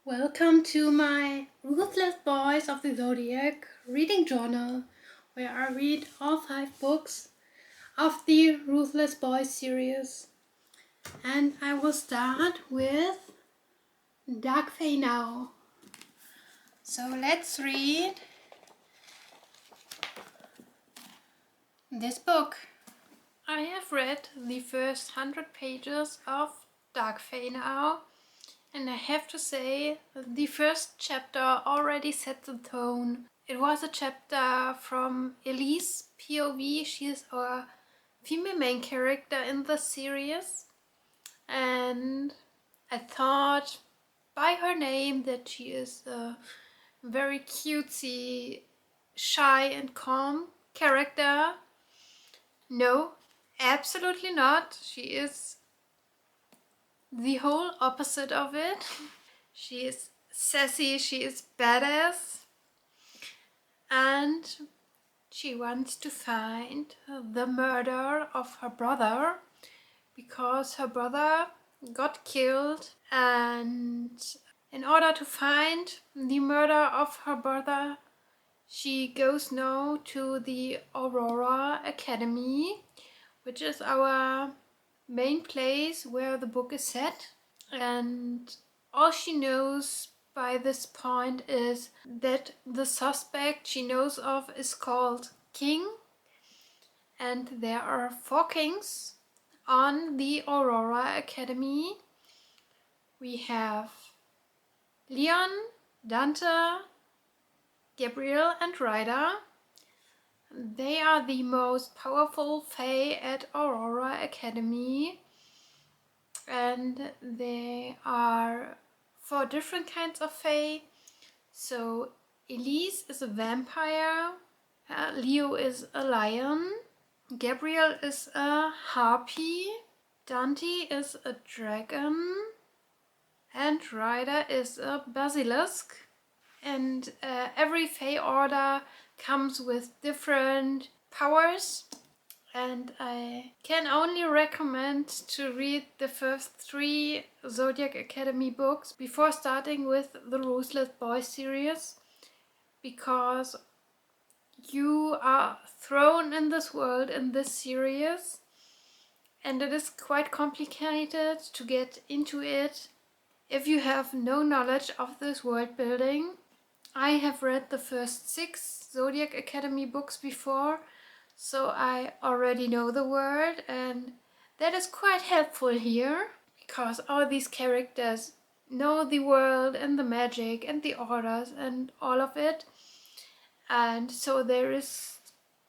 Welcome to my Ruthless Boys of the Zodiac reading journal, where I read all 5 books of the Ruthless Boys series. And I will start with Dark Fae now. So let's read this book. I have read the first 100 pages of Dark Fae now. And I have to say, the first chapter already set the tone. It was a chapter from Elise POV. She is our female main character in the series. And I thought by her name that she is a very cutesy, shy and calm character. No, absolutely not. She is the whole opposite of it. She is sassy, she is badass, and she wants to find the murder of her brother because her brother got killed, and in order to find the murder of her brother, she goes now to the Aurora Academy, which is our main place where the book is set, and all she knows by this point is that the suspect she knows of is called King, and there are 4 kings on the Aurora Academy. We have Leon, Dante, Gabriel and Ryder. They are the most powerful Fae at Aurora Academy, and they are 4 different kinds of Fae. So Elise is a vampire, Leo is a lion, Gabriel is a harpy, Dante is a dragon, and Ryder is a basilisk. And every Fae order comes with different powers, and I can only recommend to read the first 3 Zodiac Academy books before starting with the Ruthless Boys series, because you are thrown in this world in this series, and it is quite complicated to get into it if you have no knowledge of this world building. I have read the first 6 Zodiac Academy books before, so I already know the world, and that is quite helpful here, because all these characters know the world and the magic and the orders and all of it, and so there is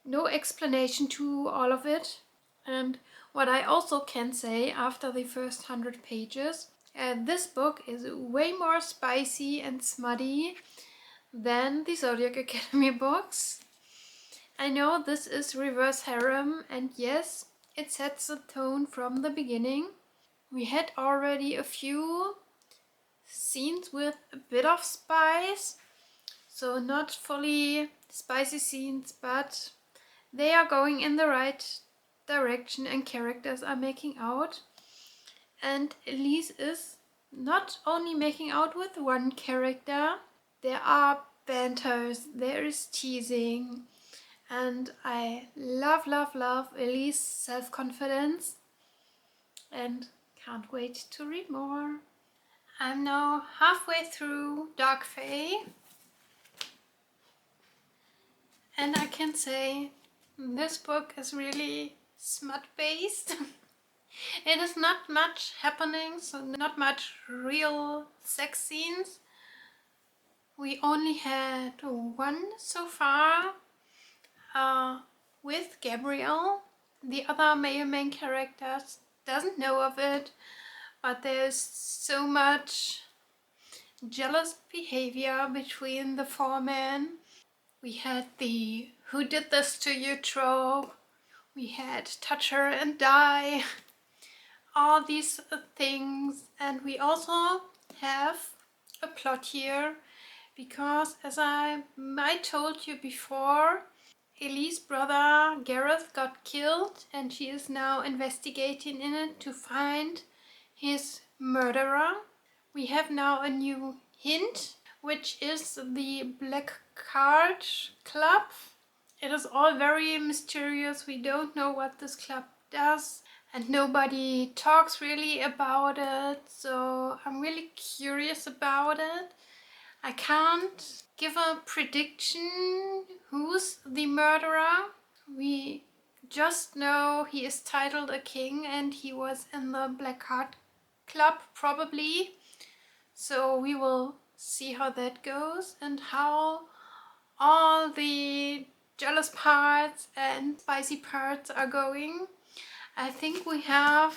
no explanation to all of it. And what I also can say after the first 100 pages, this book is way more spicy and smutty than the Zodiac Academy books. I know this is reverse harem, and yes, it sets the tone from the beginning. We had already a few scenes with a bit of spice, so not fully spicy scenes, but they are going in the right direction and characters are making out. And Elise is not only making out with one character, there are banters, there is teasing, and I love Elise's self-confidence and can't wait to read more. I'm now halfway through Dark Fae, and I can say this book is really smut-based. It is not much happening, so not much real sex scenes. We only had 1 so far with Gabriel. The other male main characters doesn't know of it, but there's so much jealous behavior between the 4 men. We had the "who did this to you" trope. We had "touch her and die." All these things, and we also have a plot here, because as I might told you before, Elise's brother Gareth got killed, and she is now investigating in it to find his murderer. We have now a new hint, which is the Black Card Club. It is all very mysterious. We don't know what this club does, and nobody talks really about it, so I'm really curious about it. I can't give a prediction who's the murderer. We just know he is titled a king and he was in the Black Card Club probably. So we will see how that goes and how all the jealous parts and spicy parts are going. I think we have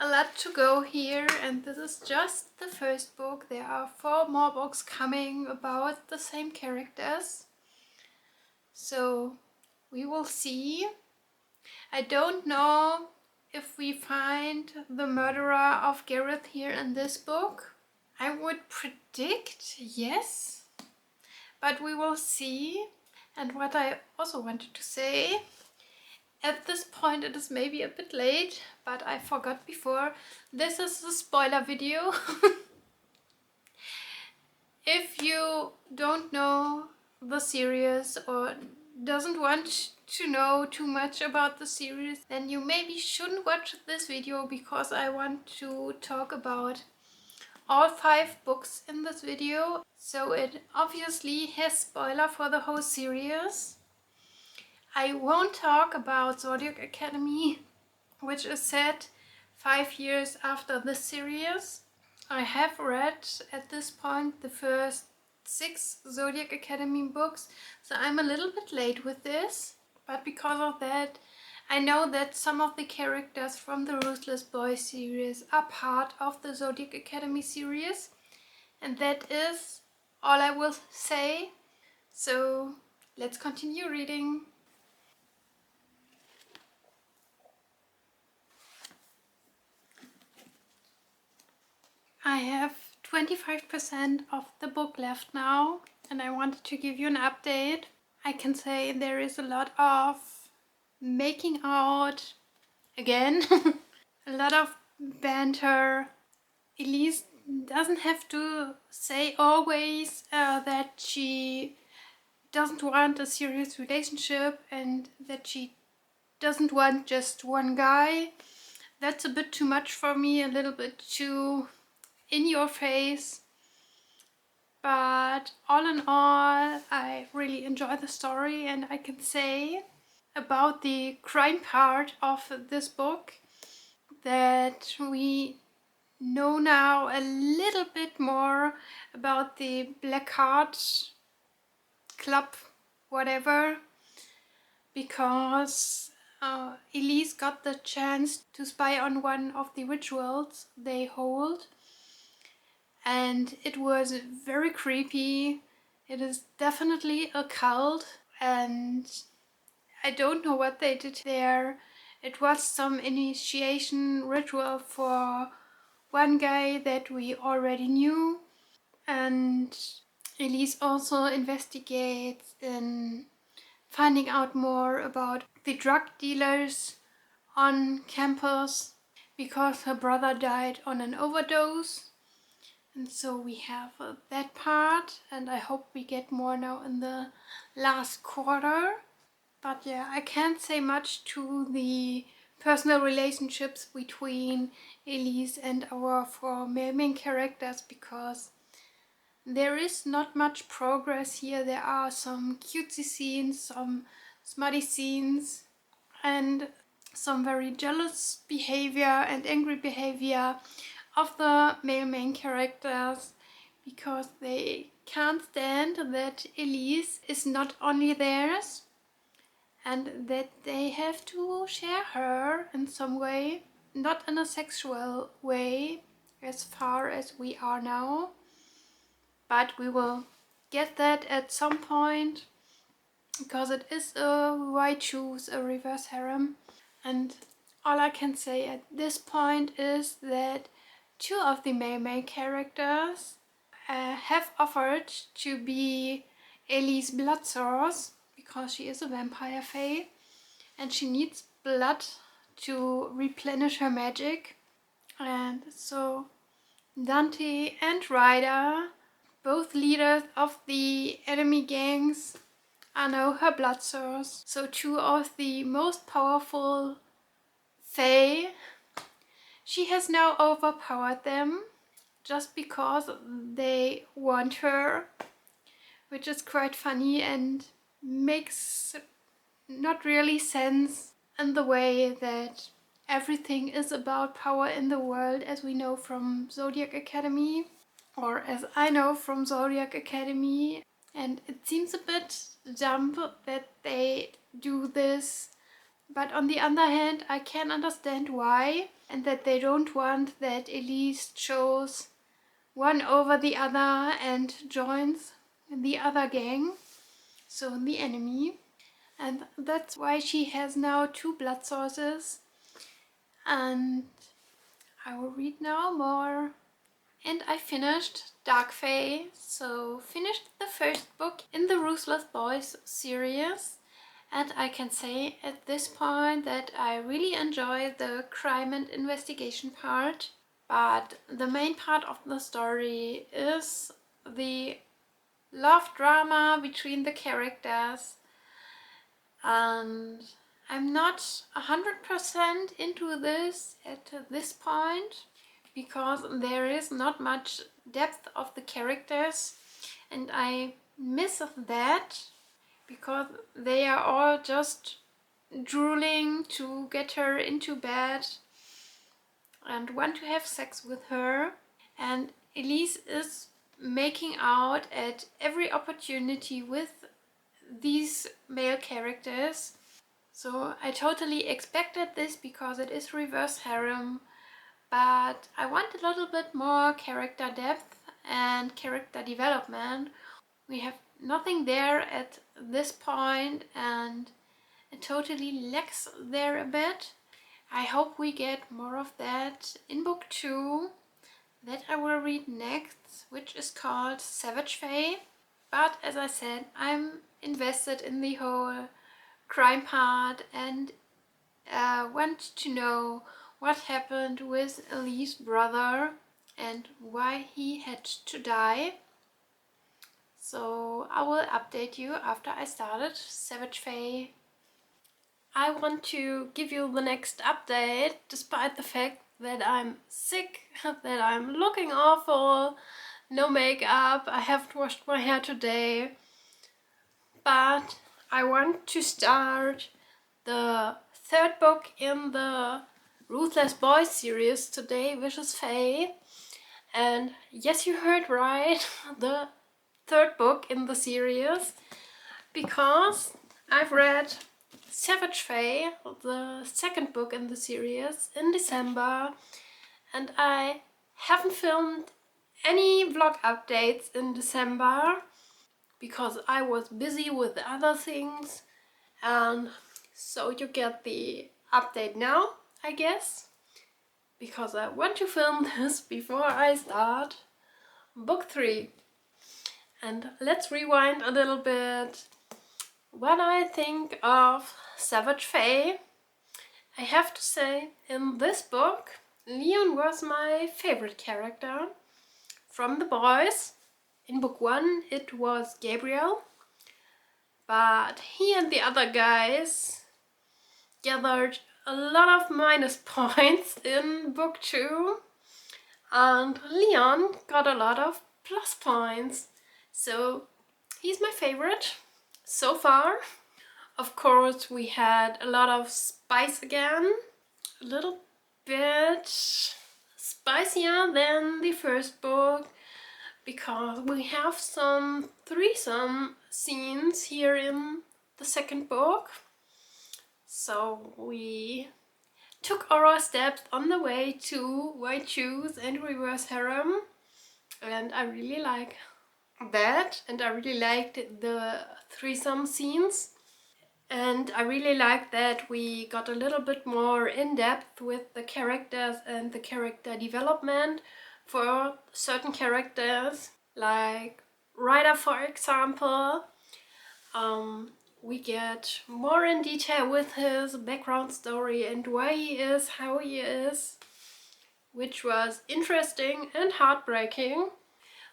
a lot to go here, and this is just the first book. There are 4 more books coming about the same characters, so we will see. I don't know if we find the murderer of Gareth here in this book. I would predict yes, but we will see. And what I also wanted to say, at this point it is maybe a bit late, but I forgot before, this is a spoiler video. If you don't know the series or doesn't want to know too much about the series, then you maybe shouldn't watch this video, because I want to talk about all 5 books in this video. So it obviously has spoiler for the whole series. I won't talk about Zodiac Academy, which is set 5 years after this series. I have read at this point the first 6 Zodiac Academy books, so I'm a little bit late with this. But because of that, I know that some of the characters from the Ruthless Boys series are part of the Zodiac Academy series. And that is all I will say. So let's continue reading. I have 25% of the book left now, and I wanted to give you an update. I can say there is a lot of making out again, a lot of banter. Elise doesn't have to say always that she doesn't want a serious relationship and that she doesn't want just one guy. That's a bit too much for me, a little bit too in your face. But all in all, I really enjoy the story, and I can say about the crime part of this book that we know now a little bit more about the Black Card Club, whatever, because Elise got the chance to spy on one of the rituals they hold, and it was very creepy. It is definitely a cult, and I don't know what they did there. It was some initiation ritual for one guy that we already knew, and Elise also investigates in finding out more about the drug dealers on campus, because her brother died on an overdose. And so we have that part, and I hope we get more now in the last quarter. But yeah, I can't say much to the personal relationships between Elise and our 4 main characters, because there is not much progress here. There are some cutesy scenes, some smutty scenes, and some very jealous behavior and angry behavior of the male main characters, because they can't stand that Elise is not only theirs and that they have to share her in some way, not in a sexual way as far as we are now, but we will get that at some point, because it is a why choose a reverse harem. And all I can say at this point is that 2 of the male main characters have offered to be Ellie's blood source, because she is a vampire fae and she needs blood to replenish her magic. And so Dante and Ryder, both leaders of the enemy gangs, are now her blood source. So two of the most powerful Fae, she has now overpowered them just because they want her, which is quite funny and makes not really sense in the way that everything is about power in the world, as we know from Zodiac Academy, or as I know from Zodiac Academy. And it seems a bit dumb that they do this, but on the other hand, I can understand why, and that they don't want that Elise chose one over the other and joins the other gang, so the enemy. And that's why she has now two blood sources. And I will read now more. And I finished Dark Fae, so finished the first book in the Ruthless Boys series. And I can say at this point that I really enjoy the crime and investigation part. But the main part of the story is the love drama between the characters. And I'm not 100% into this at this point, because there is not much depth of the characters, and I miss that because they are all just drooling to get her into bed and want to have sex with her. And Elise is making out at every opportunity with these male characters. So I totally expected this because it is reverse harem, but I want a little bit more character depth and character development. We have nothing there at this point, and it totally lacks there a bit. I hope we get more of that in book 2 that I will read next, which is called Savage Fae. But as I said, I'm invested in the whole crime part and want to know what happened with Elise's brother and why he had to die. So I will update you after I started Savage Fae. I want to give you the next update despite the fact that I'm sick, that I'm looking awful, no makeup, I haven't washed my hair today. But I want to start the third book in the Ruthless Boys series today, which is Fae. And yes, you heard right, the third book in the series, because I've read Savage Fae, the second book in the series, in December, and I haven't filmed any vlog updates in December because I was busy with other things, and so you get the update now, I guess, because I want to film this before I start book 3. And let's rewind a little bit. What I think of Savage Fae, I have to say, in this book, Leon was my favorite character from the boys. In book 1 it was Gabriel, but he and the other guys gathered a lot of minus points in book 2, and Leon got a lot of plus points. So he's my favorite so far. Of course, we had a lot of spice again, a little bit spicier than the first book, because we have some threesome scenes here in the second book. So we took our steps on the way to white shoes and reverse harem, and I really like that, and I really liked the threesome scenes. And I really like that we got a little bit more in depth with the characters and the character development for certain characters, like Ryder, for example. We get more in detail with his background story and why he is how he is, which was interesting and heartbreaking.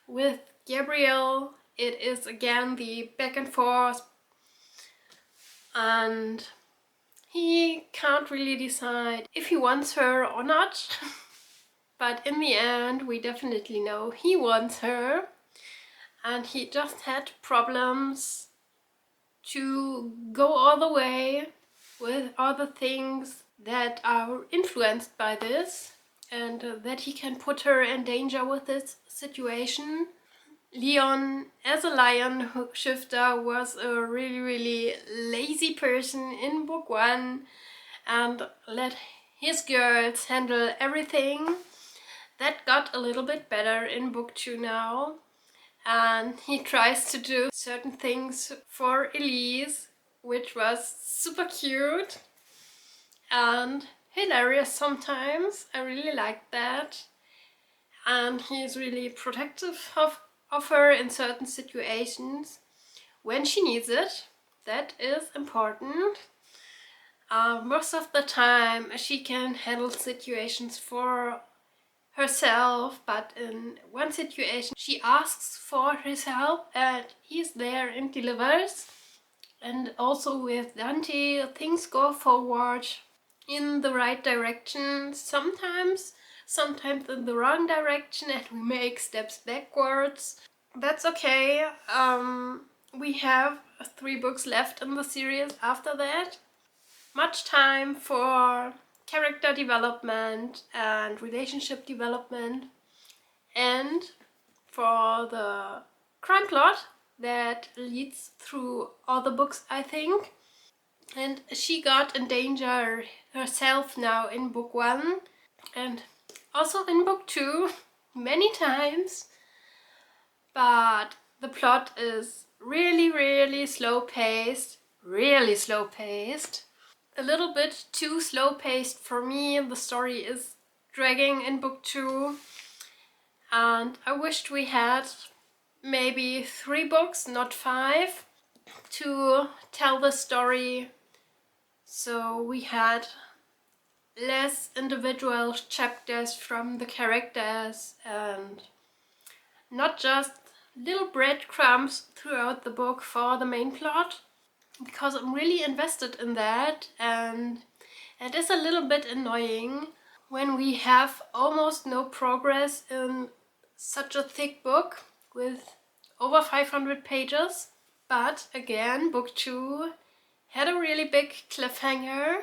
With Gabriel, it is again the back and forth, and he can't really decide if he wants her or not. But in the end, we definitely know he wants her, and he just had problems to go all the way with all the things that are influenced by this, and that he can put her in danger with this situation. Leon, as a lion shifter, was a really lazy person in book 1 and let his girls handle everything. That got a little bit better in book 2 now, and he tries to do certain things for Elise, which was super cute and hilarious sometimes. I really liked that. And he's really protective of her in certain situations when she needs it. That is important. Most of the time she can handle situations for herself, but in one situation she asks for his help and he's there and delivers. And also with Dante, things go forward in the right direction sometimes in the wrong direction, and we make steps backwards. That's okay. We have 3 books left in the series after that. Much time for character development and relationship development, and for the crime plot that leads through all the books, I think. And she got in danger herself now in book 1 and also in book 2 many times. But the plot is really slow paced, a little bit too slow paced for me. The story is dragging in book 2, and I wished we had maybe 3 books, not 5, to tell the story, so we had less individual chapters from the characters and not just little breadcrumbs throughout the book for the main plot, because I'm really invested in that, and it is a little bit annoying when we have almost no progress in such a thick book with over 500 pages. But again, book 2 had a really big cliffhanger,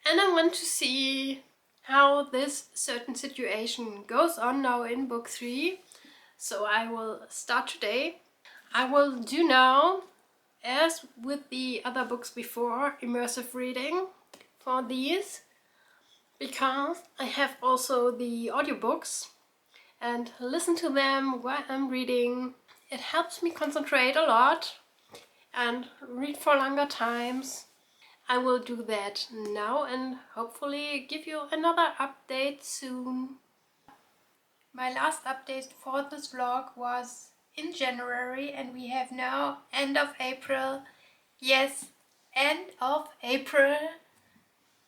and I want to see how this certain situation goes on now in book 3. So I will start today. I will do now, as with the other books before, immersive reading for these, because I have also the audiobooks and listen to them while I'm reading. It helps me concentrate a lot and read for longer times. I will do that now and hopefully give you another update soon. My last update for this vlog was in January, and we have now end of April. Yes, end of April.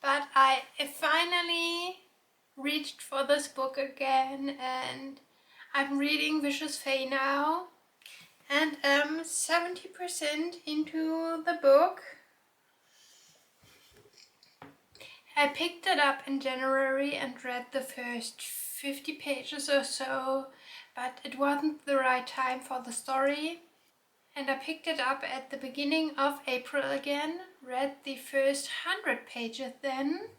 But I finally reached for this book again, and I'm reading Vicious Fae now, and I'm 70% into the book. I picked it up in January and read the first 50 pages or so, but it wasn't the right time for the story. And I picked it up at the beginning of April again, read the first 100 pages then,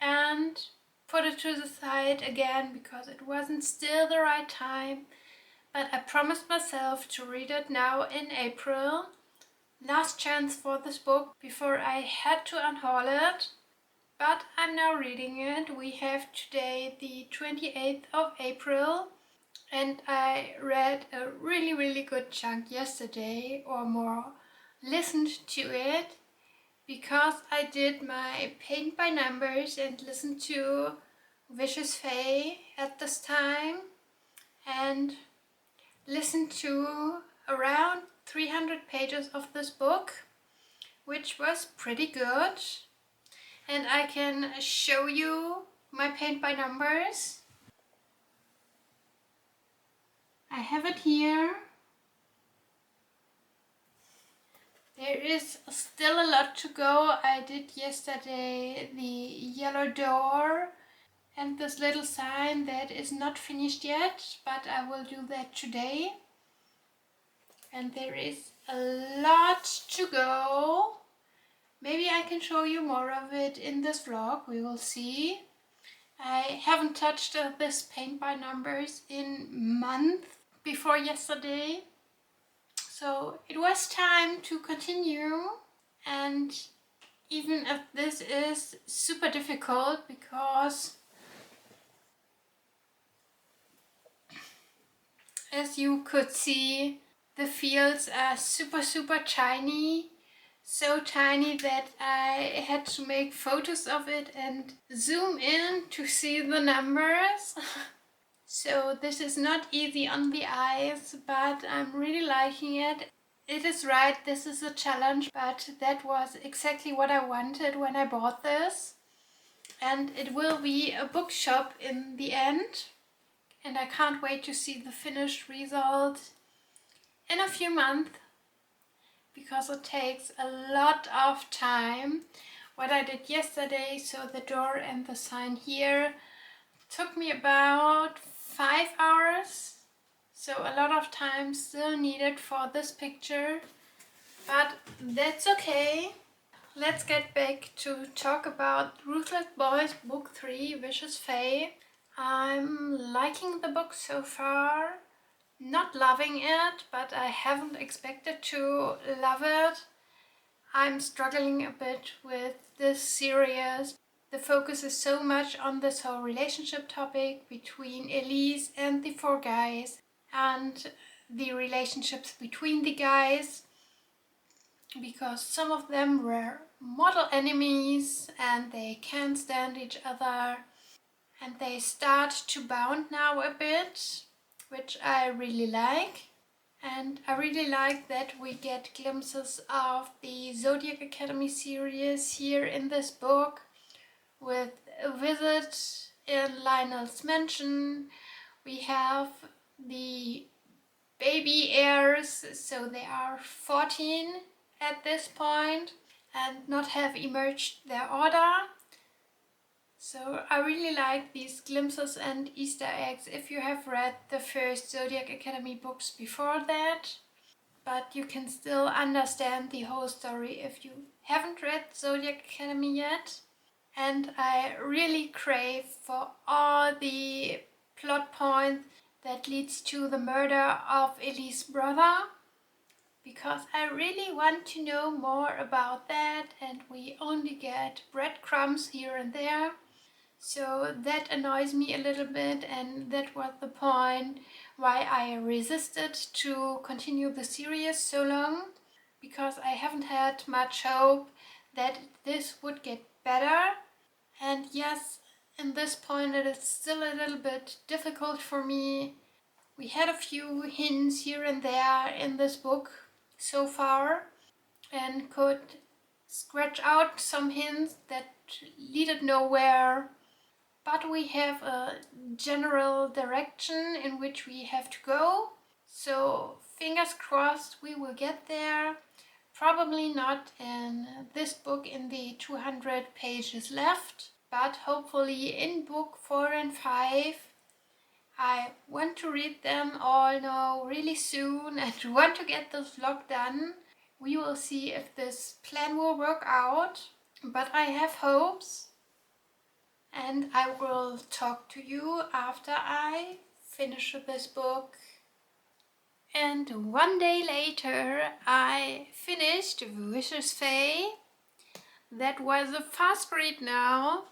and put it to the side again because it wasn't still the right time. But I promised myself to read it now in April. Last chance for this book before I had to unhaul it. But I'm now reading it. We have today the 28th of April, and I read a really good chunk yesterday or more, listened to it, because I did my paint by numbers and listened to Vicious Fae at this time, and listened to around 300 pages of this book, which was pretty good. And I can show you my paint by numbers. I have it here. There is still a lot to go. I did yesterday the yellow door and this little sign that is not finished yet, but I will do that today. And there is a lot to go. Maybe I can show you more of it in this vlog, we will see. I haven't touched this paint by numbers in months before yesterday. So it was time to continue, and even if this is super difficult because as you could see, the fields are super tiny. So tiny that I had to make photos of it and zoom in to see the numbers. So this is not easy on the eyes, but I'm really liking it. It is right, this is a challenge, but that was exactly what I wanted when I bought this. And it will be a bookshop in the end. And I can't wait to see the finished result in a few months, because it takes a lot of time. What I did yesterday, so the door and the sign here, took me about 5 hours. So a lot of time still needed for this picture, but that's okay. Let's get back to talk about Ruthless Boys Book 3, Vicious Fae. I'm liking the book so far. Not loving it, but I haven't expected to love it. I'm struggling a bit with this series. The focus is so much on this whole relationship topic between Elise and the 4 guys, and the relationships between the guys, because some of them were mortal enemies and they can't stand each other, and they start to bond now a bit, which I really like. And I really like that we get glimpses of the Zodiac Academy series here in this book, with a visit in Lionel's mansion. We have the baby heirs, so they are 14 at this point and not have emerged their order. So I really like these glimpses and Easter eggs if you have read the first Zodiac Academy books before that. But you can still understand the whole story if you haven't read Zodiac Academy yet. And I really crave for all the plot points that leads to the murder of Elise's brother, because I really want to know more about that, and we only get breadcrumbs here and there. So that annoys me a little bit, and that was the point why I resisted to continue the series so long, because I haven't had much hope that this would get better. And yes, in this point it is still a little bit difficult for me. We had a few hints here and there in this book so far, and could scratch out some hints that leaded nowhere. But we have a general direction in which we have to go. So fingers crossed we will get there. Probably not in this book in the 200 pages left, but hopefully in book 4 and 5. I want to read them all now really soon and want to get this vlog done. We will see if this plan will work out, but I have hopes. And I will talk to you after I finish this book. And one day later I finished Vicious Fae. That was a fast read now.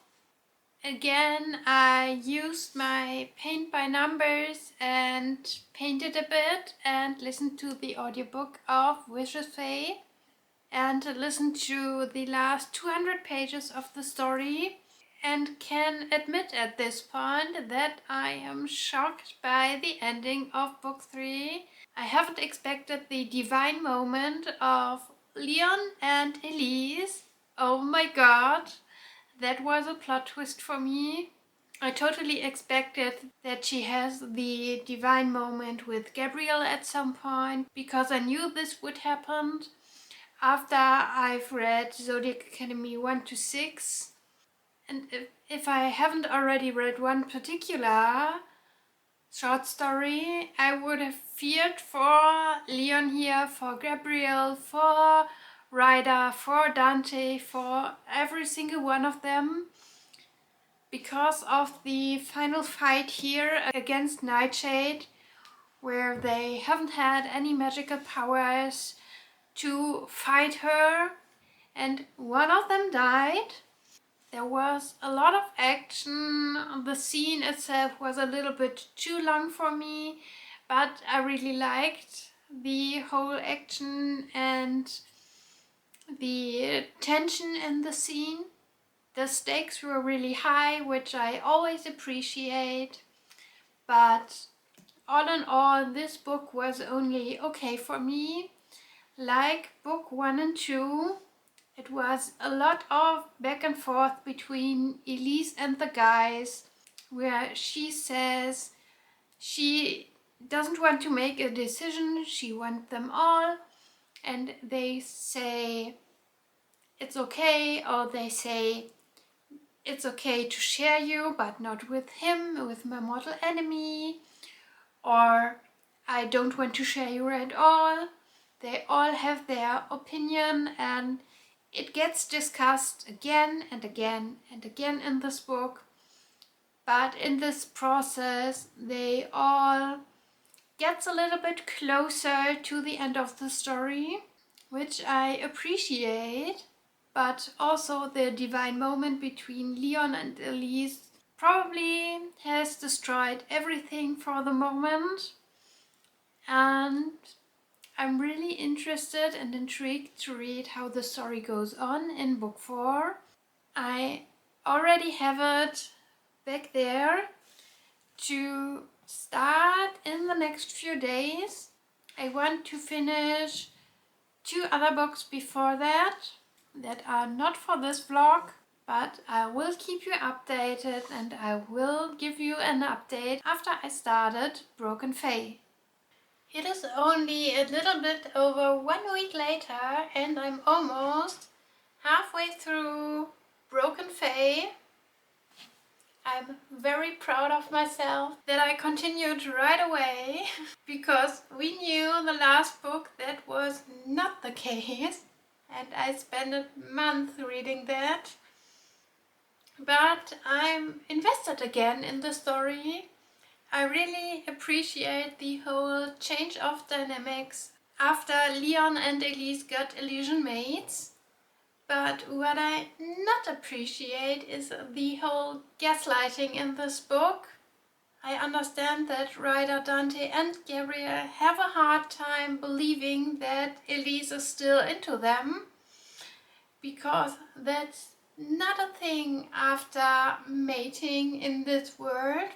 Again, I used my paint by numbers and painted a bit and listened to the audiobook of Vicious Fae and listened to the last 200 pages of the story, and can admit at this point that I am shocked by the ending of book 3. I haven't expected the divine moment of Leon and Elise. Oh my god, that was a plot twist for me. I totally expected that she has the divine moment with Gabriel at some point, because I knew this would happen after I've read Zodiac Academy 1 to 6. And if I haven't already read one particular short story, I would have feared for Leon here, for Gabriel, for Ryder, for Dante, for every single one of them, because of the final fight here against Nightshade, where they haven't had any magical powers to fight her, and one of them died. There was a lot of action. The scene itself was a little bit too long for me, but I really liked the whole action and the tension in the scene. The stakes were really high, which I always appreciate, but all in all, this book was only okay for me. Like book 1 and 2, it was a lot of back and forth between Elise and the guys, where she says she doesn't want to make a decision, she wants them all, and they say it's okay, or they say it's okay to share you, but not with him, with my mortal enemy, or I don't want to share you at all. They all have their opinion, and it gets discussed again and again and again in this book. But in this process, they all get a little bit closer to the end of the story, which I appreciate. But also the divine moment between Leon and Elise probably has destroyed everything for the moment. And I'm really interested and intrigued to read how the story goes on in book 4. I already have it back there to start in the next few days. I want to finish 2 other books before that are not for this vlog, but I will keep you updated, and I will give you an update after I started Broken Fae. It is only a little bit over 1 week later, and I'm almost halfway through Broken Fae. I'm very proud of myself that I continued right away because we knew the last book that was not the case, and I spent a month reading that. But I'm invested again in the story. I really appreciate the whole change of dynamics after Leon and Elise got illusion mates. But what I not appreciate is the whole gaslighting in this book. I understand that Ryder, Dante and Gabriel have a hard time believing that Elise is still into them, because that's not a thing after mating in this world.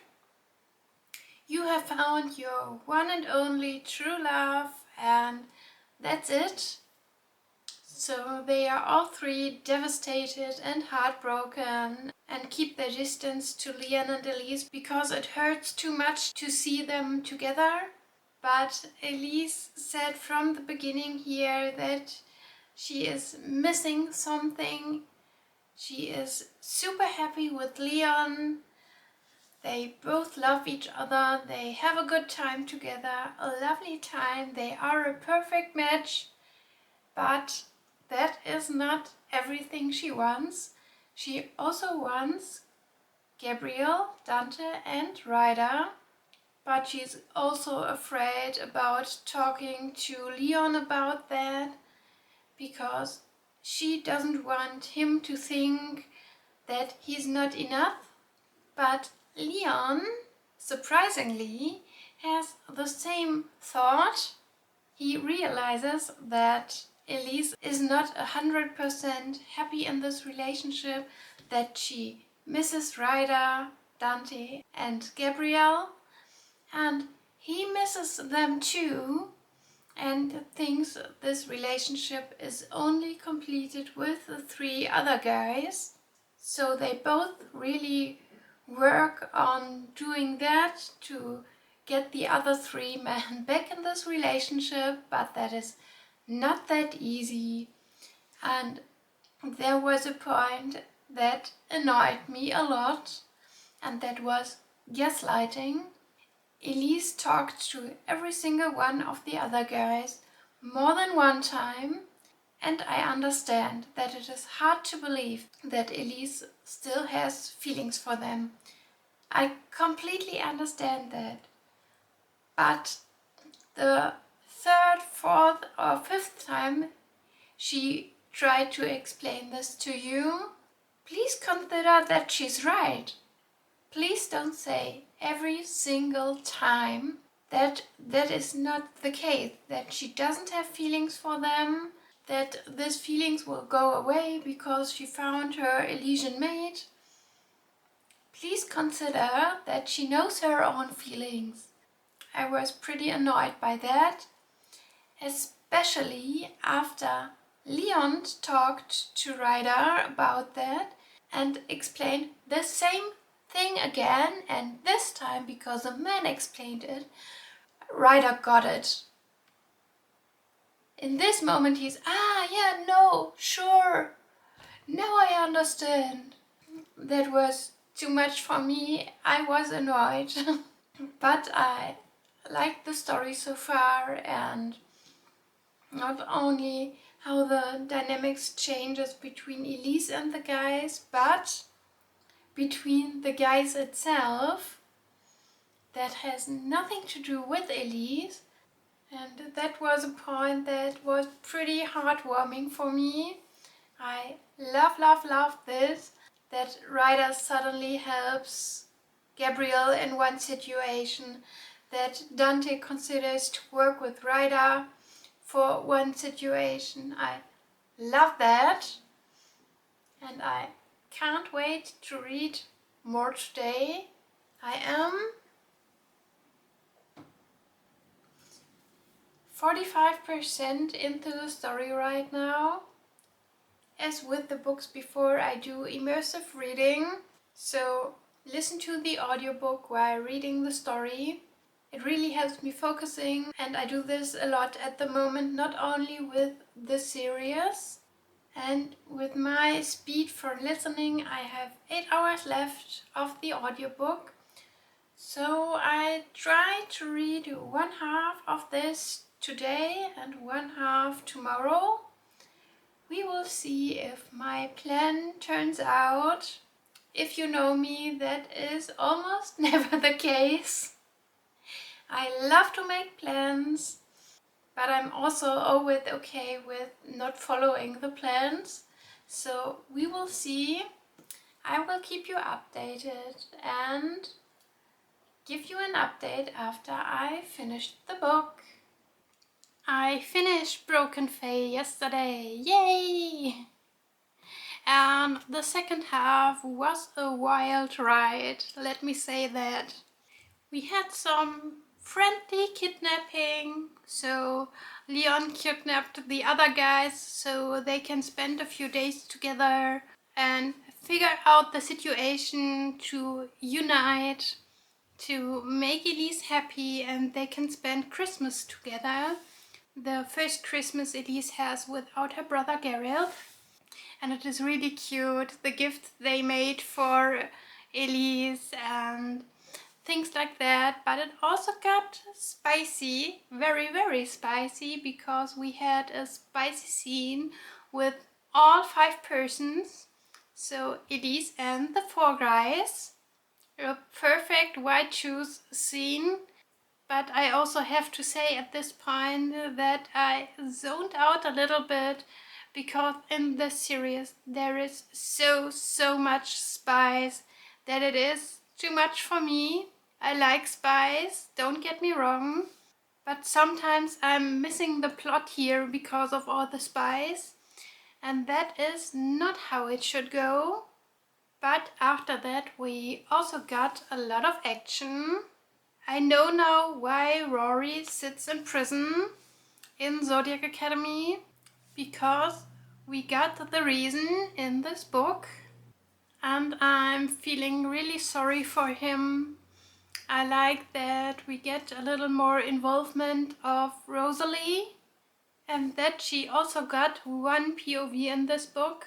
You have found your one and only true love, and that's it. So they are all 3 devastated and heartbroken and keep their distance to Leon and Elise because it hurts too much to see them together. But Elise said from the beginning here that she is missing something. She is super happy with Leon. They both love each other. They have a good time together, a lovely time. They are a perfect match. But that is not everything she wants. She also wants Gabriel, Dante and Ryder, but she's also afraid about talking to Leon about that, because she doesn't want him to think that he's not enough. But Leon, surprisingly, has the same thought. He realizes that Elise is not 100% happy in this relationship, that she misses Ryder, Dante and Gabriel, and he misses them too, and thinks this relationship is only completed with the 3 other guys. So they both really work on doing that to get the other three men back in this relationship, but that is not that easy. And there was a point that annoyed me a lot, and that was gaslighting. Elise talked to every single one of the other guys more than one time, and I understand that it is hard to believe that Elise still has feelings for them. I completely understand that. But the third, fourth or fifth time she tried to explain this to you, please consider that she's right. Please don't say every single time that that is not the case, that she doesn't have feelings for them, that these feelings will go away because she found her Elysian mate. Please consider that she knows her own feelings. I was pretty annoyed by that, especially after Leon talked to Ryder about that and explained the same thing again, and this time, because a man explained it, Ryder got it. In this moment he's, yeah, no, sure, now I understand. That was too much for me. I was annoyed. But I liked the story so far, and not only how the dynamics changes between Elise and the guys, but between the guys itself. That has nothing to do with Elise, and that was a point that was pretty heartwarming for me. I love this, that Ryder suddenly helps Gabriel in one situation, that Dante considers to work with Ryder for one situation. I love that, and I can't wait to read more today. I am 45% into the story right now. As with the books before, I do immersive reading, so listen to the audiobook while reading the story. It really helps me focusing, and I do this a lot at the moment, not only with the series. And with my speed for listening, I have 8 hours left of the audiobook. So I try to read one half of this today and one half tomorrow. We will see if my plan turns out. If you know me, that is almost never the case. I love to make plans, but I'm also always okay with not following the plans. So we will see. I will keep you updated and give you an update after I finished the book. I finished Broken Fae yesterday, yay! And the second half was a wild ride, let me say that. We had some friendly kidnapping, so Leon kidnapped the other guys so they can spend a few days together and figure out the situation to unite, to make Elise happy, and they can spend Christmas together. The first Christmas Elise has without her brother Geralt, and it is really cute, the gift they made for Elise and things like that. But it also got spicy, very spicy, because we had a spicy scene with all 5 persons, so Elise and the 4 guys. A perfect white shoes scene. But I also have to say at this point that I zoned out a little bit, because in this series there is so much spice that it is too much for me. I like spice, don't get me wrong, but sometimes I'm missing the plot here because of all the spice, and that is not how it should go. But after that we also got a lot of action. I know now why Rory sits in prison in Zodiac Academy, because we got the reason in this book. and I'm feeling really sorry for him. I like that we get a little more involvement of Rosalie and that she also got one POV in this book.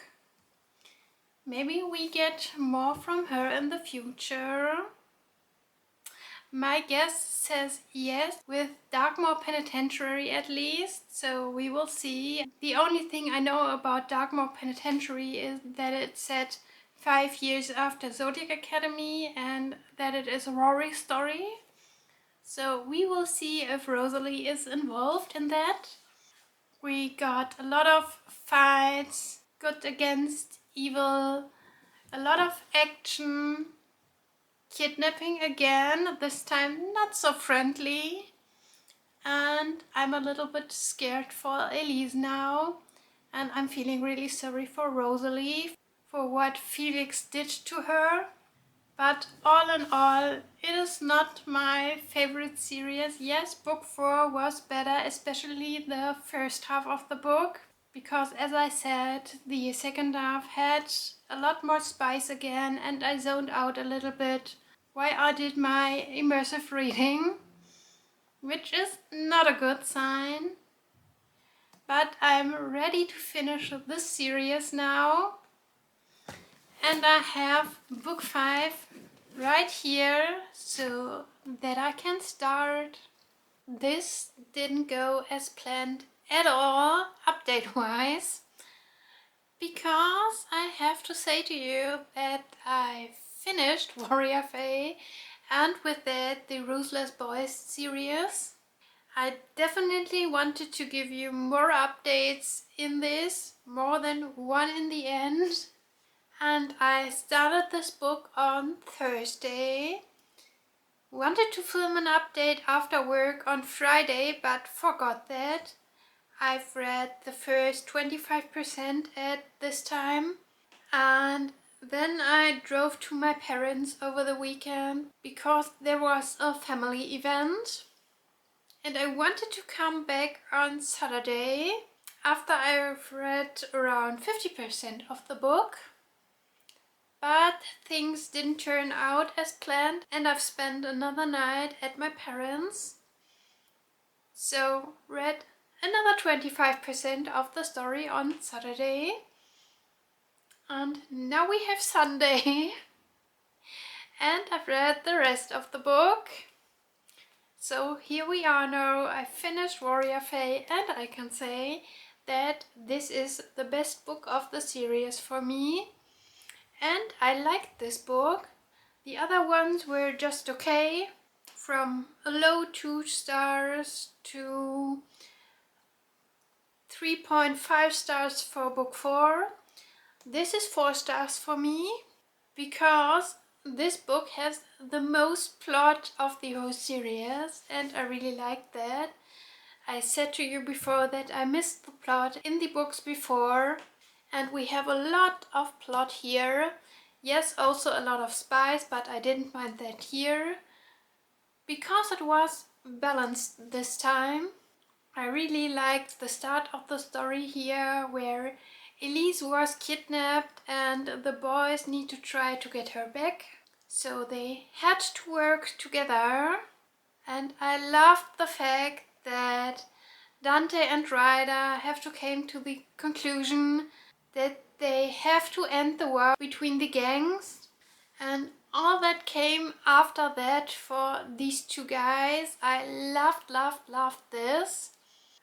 Maybe we get more from her in the future. My guess says yes, with Darkmore Penitentiary at least, so we will see. The only thing I know about Darkmore Penitentiary is that it's set 5 years after Zodiac Academy and that it is a Rory story. So we will see if Rosalie is involved in that. We got a lot of fights, good against evil, a lot of action, kidnapping again, this time not so friendly. And I'm a little bit scared for Elise now. And I'm feeling really sorry for Rosalie for what Felix did to her. But all in all, it is not my favorite series. Yes, book 4 was better, especially the first half of the book. Because as I said, the second half had a lot more spice again and I zoned out a little bit while I did my immersive reading, which is not a good sign. But I'm ready to finish this series now. And I have book 5 right here so that I can start. This didn't go as planned at all, update-wise, because I have to say to you that I finished Warrior Fae and with that the Ruthless Boys series. I definitely wanted to give you more updates in this, more than one in the end. And I started this book on Thursday. Wanted to film an update after work on Friday, but forgot that. I've read the first 25% at this time. And then I drove to my parents over the weekend because there was a family event. And I wanted to come back on Saturday after I've read around 50% of the book. But things didn't turn out as planned and I've spent another night at my parents. So read another 25% of the story on Saturday. And now we have Sunday. And I've read the rest of the book. So here we are now. I finished Warrior Fae and I can say that this is the best book of the series for me. And I liked this book. The other ones were just okay, from a low 2 stars to 3.5 stars for book 4. This is 4 stars for me because this book has the most plot of the whole series and I really like that. I said to you before that I missed the plot in the books before and we have a lot of plot here. Yes, also a lot of spice, but I didn't mind that here because it was balanced this time. I really liked the start of the story here where Elise was kidnapped and the boys need to try to get her back. So they had to work together and I loved the fact that Dante and Ryder have to come to the conclusion that they have to end the war between the gangs and all that came after that for these two guys. I loved this.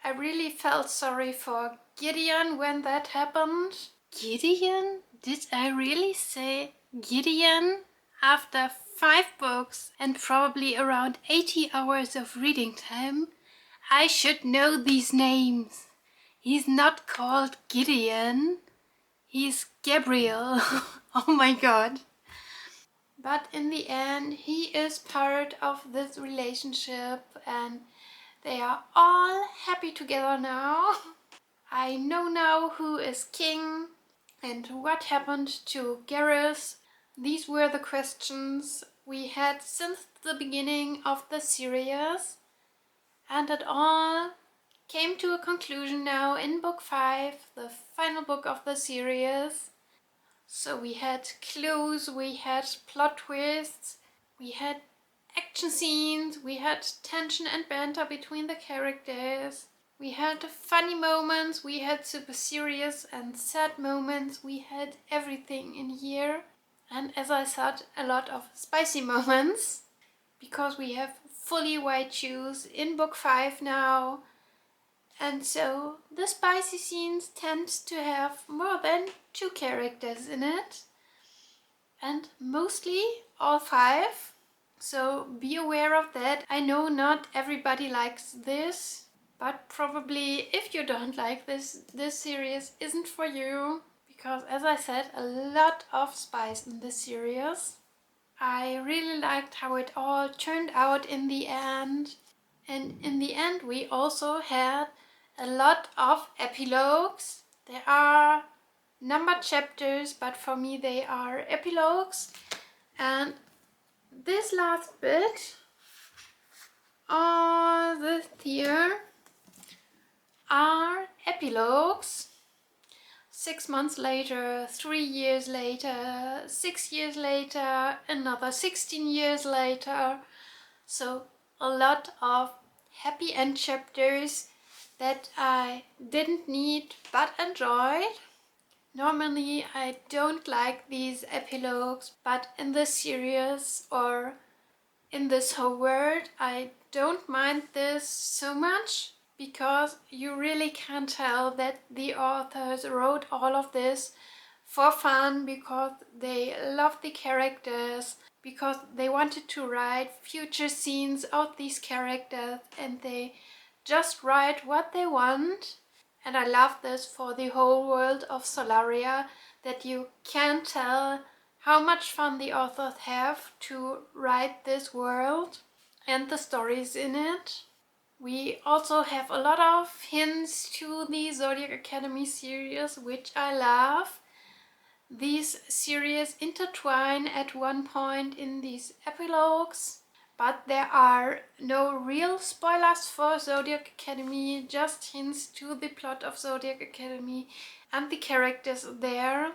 I really felt sorry for Gideon when that happened. Gideon? Did I really say Gideon? After 5 books and probably around 80 hours of reading time, I should know these names. He's not called Gideon. He's Gabriel. Oh my god. But in the end, he is part of this relationship and they are all happy together now. I know now who is king and what happened to Garrus. These were the questions we had since the beginning of the series. And it all came to a conclusion now in book 5, the final book of the series. So we had clues, we had plot twists, we had action scenes, we had tension and banter between the characters, we had funny moments, we had super serious and sad moments, we had everything in here. And as I said, a lot of spicy moments, because we have fully white shoes in book 5 now. And so the spicy scenes tend to have more than 2 characters in it. And mostly all 5. So be aware of that. I know not everybody likes this, but probably if you don't like this series isn't for you. Because as I said, a lot of spice in this series. I really liked how it all turned out in the end. And in the end we also had a lot of epilogues. There are numbered chapters, but for me they are epilogues. And this last bit of this here are epilogues. 6 months later, 3 years later, 6 years later, another 16 years later. So a lot of happy end chapters that I didn't need but enjoyed. Normally I don't like these epilogues, but in this series or in this whole world I don't mind this so much, because you really can tell that the authors wrote all of this for fun, because they love the characters, because they wanted to write future scenes of these characters, and they just write what they want. And I love this for the whole world of Solaria, that you can tell how much fun the authors have to write this world and the stories in it. We also have a lot of hints to the Zodiac Academy series, which I love. These series intertwine at one point in these epilogues, but there are no real spoilers for Zodiac Academy, just hints to the plot of Zodiac Academy and the characters there.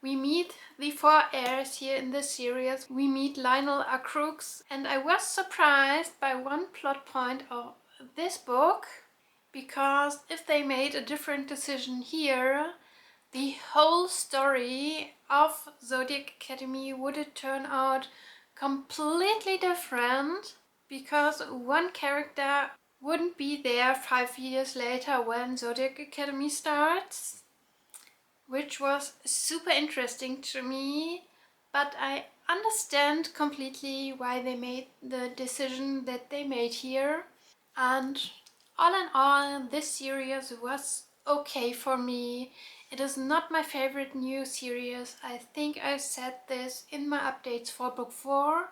We meet the 4 heirs here in this series. We meet Lionel A. Crooks, and I was surprised by one plot point of this book, because if they made a different decision here, the whole story of Zodiac Academy would it turn out completely different, because one character wouldn't be there 5 years later when Zodiac Academy starts, which was super interesting to me, but I understand completely why they made the decision that they made here. And all in all, this series was okay for me. It is not my favorite new series. I think I said this in my updates for book 4.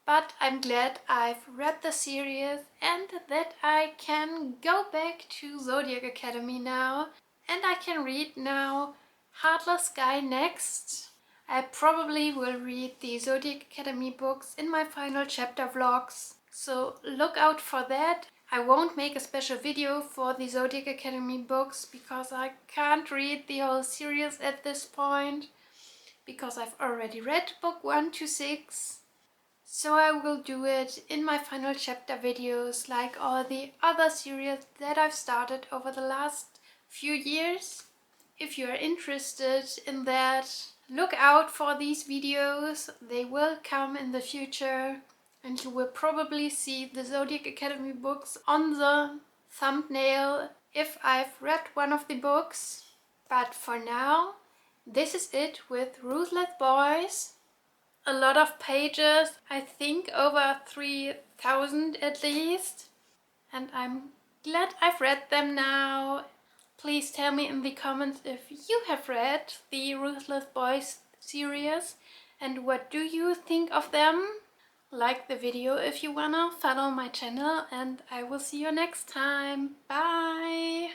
But I'm glad I've read the series and that I can go back to Zodiac Academy now. And I can read now Heartless Guy next. I probably will read the Zodiac Academy books in my final chapter vlogs, so look out for that. I won't make a special video for the Zodiac Academy books because I can't read the whole series at this point, because I've already read book 1 to 6. So I will do it in my final chapter videos, like all the other series that I've started over the last few years. If you are interested in that, look out for these videos. They will come in the future, and you will probably see the Zodiac Academy books on the thumbnail if I've read one of the books. But for now, this is it with Ruthless Boys. A lot of pages, I think over 3,000 at least, and I'm glad I've read them now. Please tell me in the comments if you have read the Ruthless Boys series and what do you think of them. Like the video if you wanna, follow my channel, and I will see you next time. Bye!